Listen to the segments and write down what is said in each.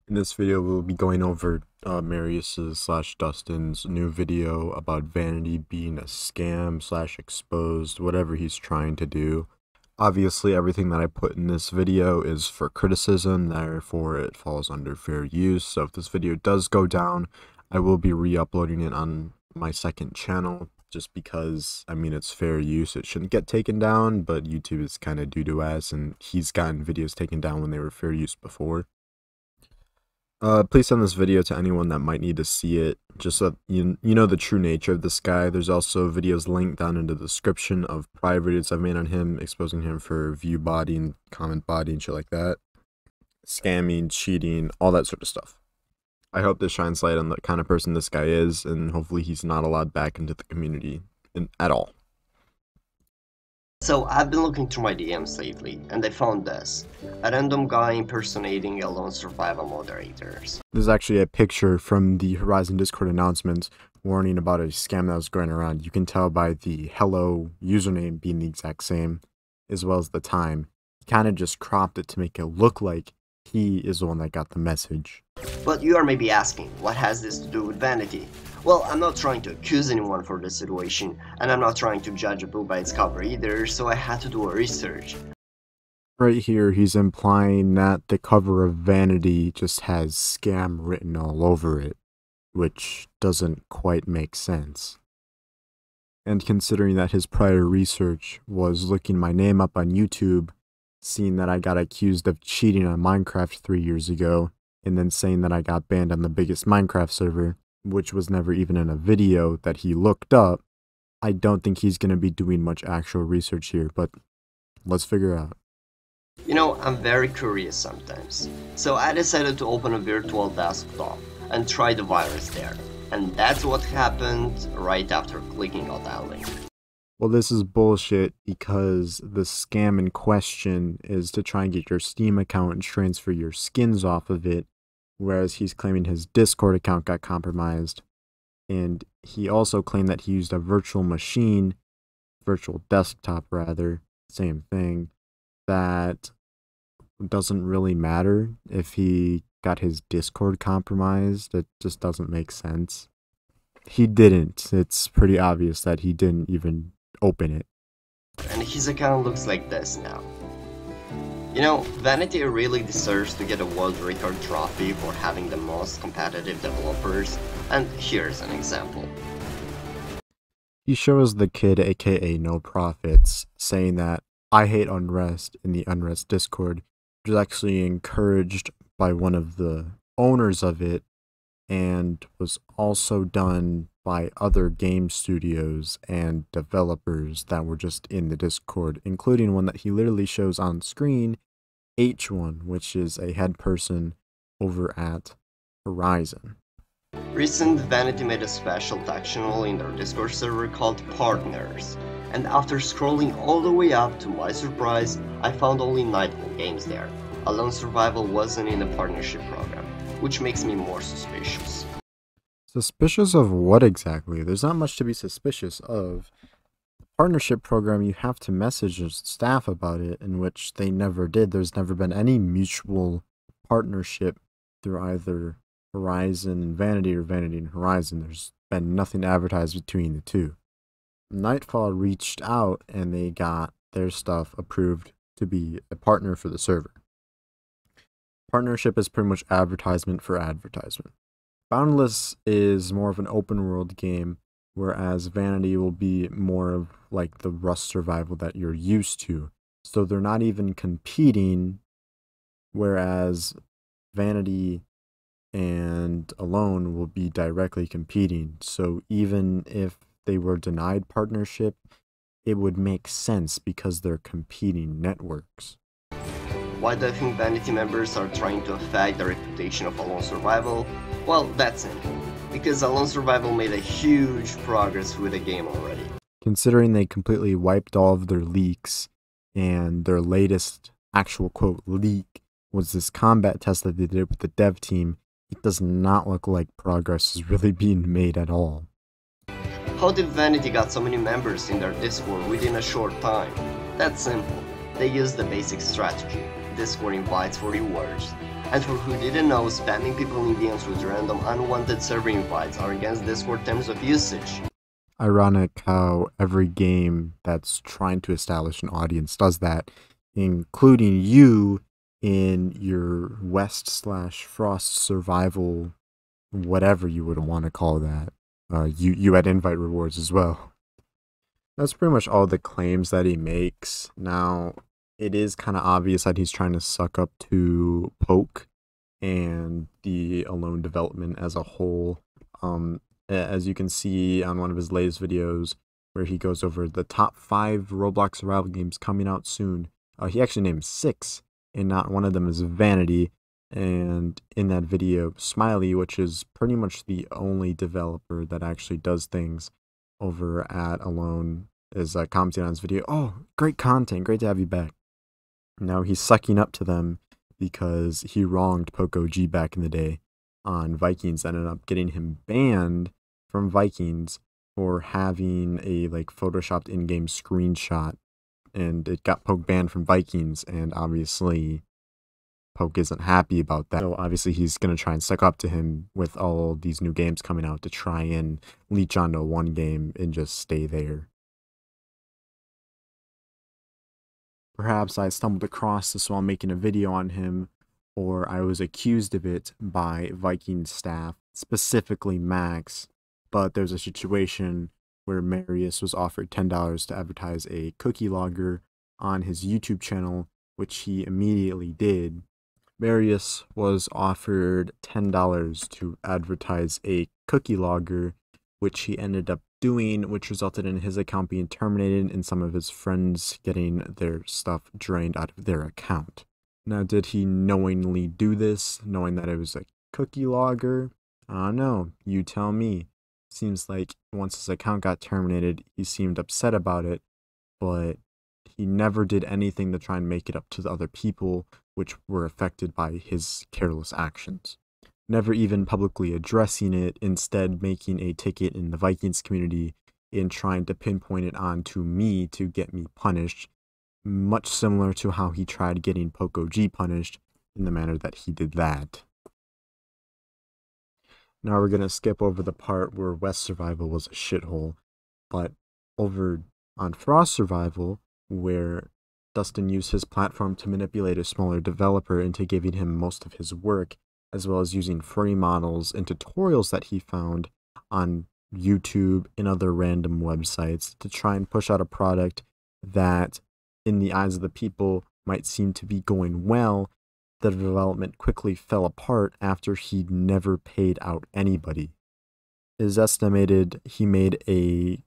In this video, we'll be going over Marius's / Dustyn's new video about Vanity being a scam / exposed, whatever he's trying to do. Obviously, everything that I put in this video is for criticism, therefore it falls under fair use. So if this video does go down, I will be re-uploading it on my second channel, just because, I mean, it's fair use. It shouldn't get taken down, but YouTube is kind of doo-doo-ass, and he's gotten videos taken down when they were fair use before. Please send this video to anyone that might need to see it, just so you know the true nature of this guy. There's also videos linked down in the description of prior videos I've made on him, exposing him for view botting, comment botting, and shit like that. Scamming, cheating, all that sort of stuff. I hope this shines light on the kind of person this guy is, and hopefully he's not allowed back into the community at all. So I've been looking through my DMs lately, and I found this. A random guy impersonating a lone survival moderators. This is actually a picture from the Horizon Discord announcements warning about a scam that was going around. You can tell by the hello username being the exact same, as well as the time. He kind of just cropped it to make it look like he is the one that got the message. But you are maybe asking, what has this to do with Vanity? Well, I'm not trying to accuse anyone for this situation, and I'm not trying to judge a book by its cover either, so I had to do a research. Right here, he's implying that the cover of Vanity just has scam written all over it, which doesn't quite make sense. And considering that his prior research was looking my name up on YouTube, seeing that I got accused of cheating on Minecraft 3 years ago, and then saying that I got banned on the biggest Minecraft server, which was never even in a video that he looked up, I don't think he's going to be doing much actual research here, but let's figure out. You know, I'm very curious sometimes, so I decided to open a virtual desktop and try the virus there, and that's what happened right after clicking on that link. Well, this is bullshit because the scam in question is to try and get your Steam account and transfer your skins off of it, whereas he's claiming his Discord account got compromised. And he also claimed that he used a virtual machine, virtual desktop rather, same thing, that doesn't really matter if he got his Discord compromised. It just doesn't make sense. He didn't. It's pretty obvious that he didn't even open it. And his account looks like this now. You know, Vanity really deserves to get a world record trophy for having the most competitive developers, and here's an example. He shows the kid, aka No Profits, saying that I hate unrest in the Unrest Discord, which is actually encouraged by one of the owners of it, and was also done by other game studios and developers that were just in the Discord, including one that he literally shows on screen, H1, which is a head person over at Horizon. Recent Vanity made a special sectional in their Discord server called Partners, and after scrolling all the way up, to my surprise, I found only Nightfall games there. Alone Survival wasn't in the partnership program, which makes me more suspicious. Suspicious of what exactly? There's not much to be suspicious of. The partnership program, you have to message your staff about it, in which they never did. There's never been any mutual partnership through either Horizon and Vanity or Vanity and Horizon. There's been nothing advertised between the two. Nightfall reached out and they got their stuff approved to be a partner for the server. Partnership is pretty much advertisement for advertisement. Boundless is more of an open world game, whereas Vanity will be more of like the Rust survival that you're used to. So they're not even competing, whereas Vanity and Alone will be directly competing. So even if they were denied partnership, it would make sense because they're competing networks. Why do I think Vanity members are trying to affect the reputation of Alone Survival? Well, that's simple. Because Alone Survival made a huge progress with the game already. Considering they completely wiped all of their leaks, and their latest actual quote leak was this combat test that they did with the dev team, it does not look like progress is really being made at all. How did Vanity got so many members in their Discord within a short time? That's simple. They use the basic strategy. Discord invites for rewards. And for who didn't know, spamming people in DMs with random unwanted server invites are against Discord terms of usage. Ironic how every game that's trying to establish an audience does that, including you in your West/Frost survival, whatever you would want to call that. You had invite rewards as well. That's pretty much all the claims that he makes. Now, it is kind of obvious that he's trying to suck up to Poke and the Alone development as a whole. As you can see on one of his latest videos where he goes over the top 5 Roblox survival games coming out soon. He actually named 6, and not one of them is Vanity. And in that video, Smiley, which is pretty much the only developer that actually does things over at Alone, is commenting on his video. Oh, great content, great to have you back. Now he's sucking up to them because he wronged Poco G back in the day on Vikings, ended up getting him banned from Vikings for having a photoshopped in-game screenshot, and it got Poke banned from Vikings, and obviously Poke isn't happy about that. So obviously he's going to try and suck up to him with all these new games coming out to try and leech onto one game and just stay there. Perhaps I stumbled across this while making a video on him, or I was accused of it by Viking staff, specifically Max, but there's a situation where Marius was offered $10 to advertise a cookie logger on his YouTube channel, which he immediately did. Marius was offered $10 to advertise a cookie logger, which he ended up doing, which resulted in his account being terminated and some of his friends getting their stuff drained out of their account. Now, did he knowingly do this, knowing that it was a cookie logger? No, you tell me. Seems like once his account got terminated, he seemed upset about it, but he never did anything to try and make it up to the other people which were affected by his careless actions. Never even publicly addressing it, instead making a ticket in the Vikings community and trying to pinpoint it onto me to get me punished, much similar to how he tried getting Poco G punished in the manner that he did that. Now we're going to skip over the part where West Survival was a shithole, but over on Frost Survival, where Dustyn used his platform to manipulate a smaller developer into giving him most of his work, as well as using free models and tutorials that he found on YouTube and other random websites to try and push out a product that, in the eyes of the people, might seem to be going well. The development quickly fell apart after he never paid out anybody. It is estimated he made a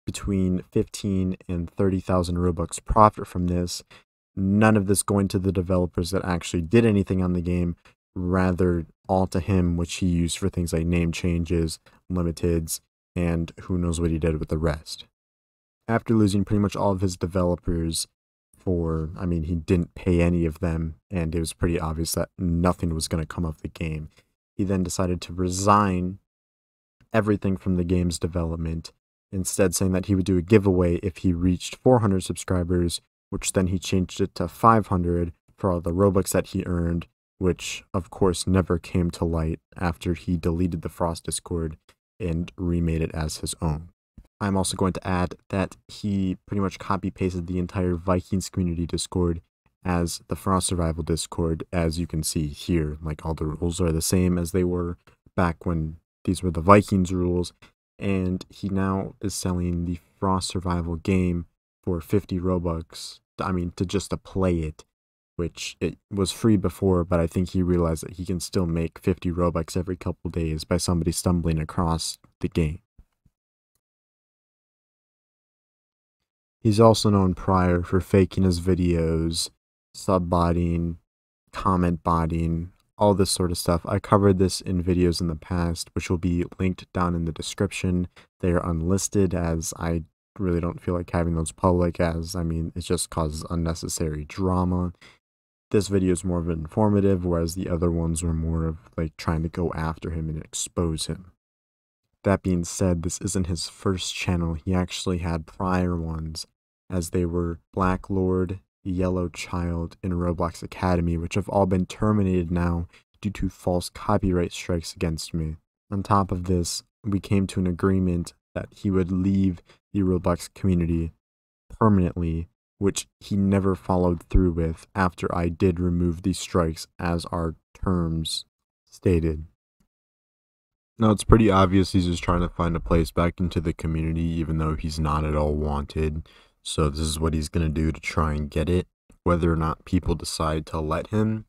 between 15 and 30,000 Robux profit from this. None of this going to the developers that actually did anything on the game, rather all to him, which he used for things like name changes, limiteds, and who knows what he did with the rest. After losing pretty much all of his developers he didn't pay any of them, and it was pretty obvious that nothing was going to come of the game. He then decided to resign everything from the game's development, instead saying that he would do a giveaway if he reached 400 subscribers, which then he changed it to 500 for all the Robux that he earned, which of course never came to light after he deleted the Frost Discord and remade it as his own. I'm also going to add that he pretty much copy-pasted the entire Vikings community Discord as the Frost Survival Discord, as you can see here. All the rules are the same as they were back when these were the Vikings rules, and he now is selling the Frost Survival game for 50 Robux, to play it, which it was free before, but I think he realized that he can still make 50 Robux every couple days by somebody stumbling across the game. He's also known prior for faking his videos, sub-botting, comment botting, all this sort of stuff. I covered this in videos in the past, which will be linked down in the description. They are unlisted, as I really don't feel like having those public, as it just causes unnecessary drama. This video is more of an informative, whereas the other ones were more of trying to go after him and expose him. That being said, this isn't his first channel. He actually had prior ones, as they were Black Lord yellow child in Roblox Academy, which have all been terminated now due to false copyright strikes against me. On top of this, we came to an agreement that he would leave the Roblox community permanently, which he never followed through with after I did remove these strikes as our terms stated. Now, it's pretty obvious he's just trying to find a place back into the community, even though he's not at all wanted. So this is what he's going to do to try and get it. Whether or not people decide to let him,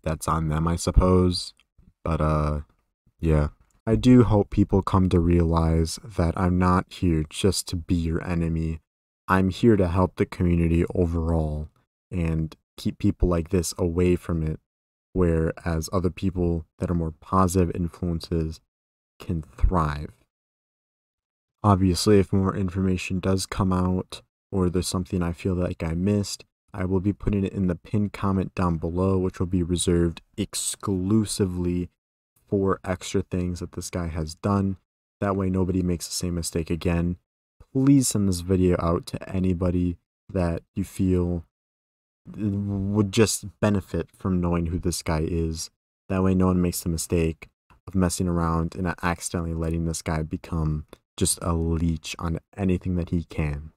that's on them, I suppose. But, yeah. I do hope people come to realize that I'm not here just to be your enemy. I'm here to help the community overall and keep people like this away from it, whereas other people that are more positive influences can thrive. Obviously, if more information does come out or there's something I feel like I missed, I will be putting it in the pinned comment down below, which will be reserved exclusively for extra things that this guy has done. That way nobody makes the same mistake again. Please send this video out to anybody that you feel would just benefit from knowing who this guy is. That way no one makes the mistake of messing around and accidentally letting this guy become just a leech on anything that he can.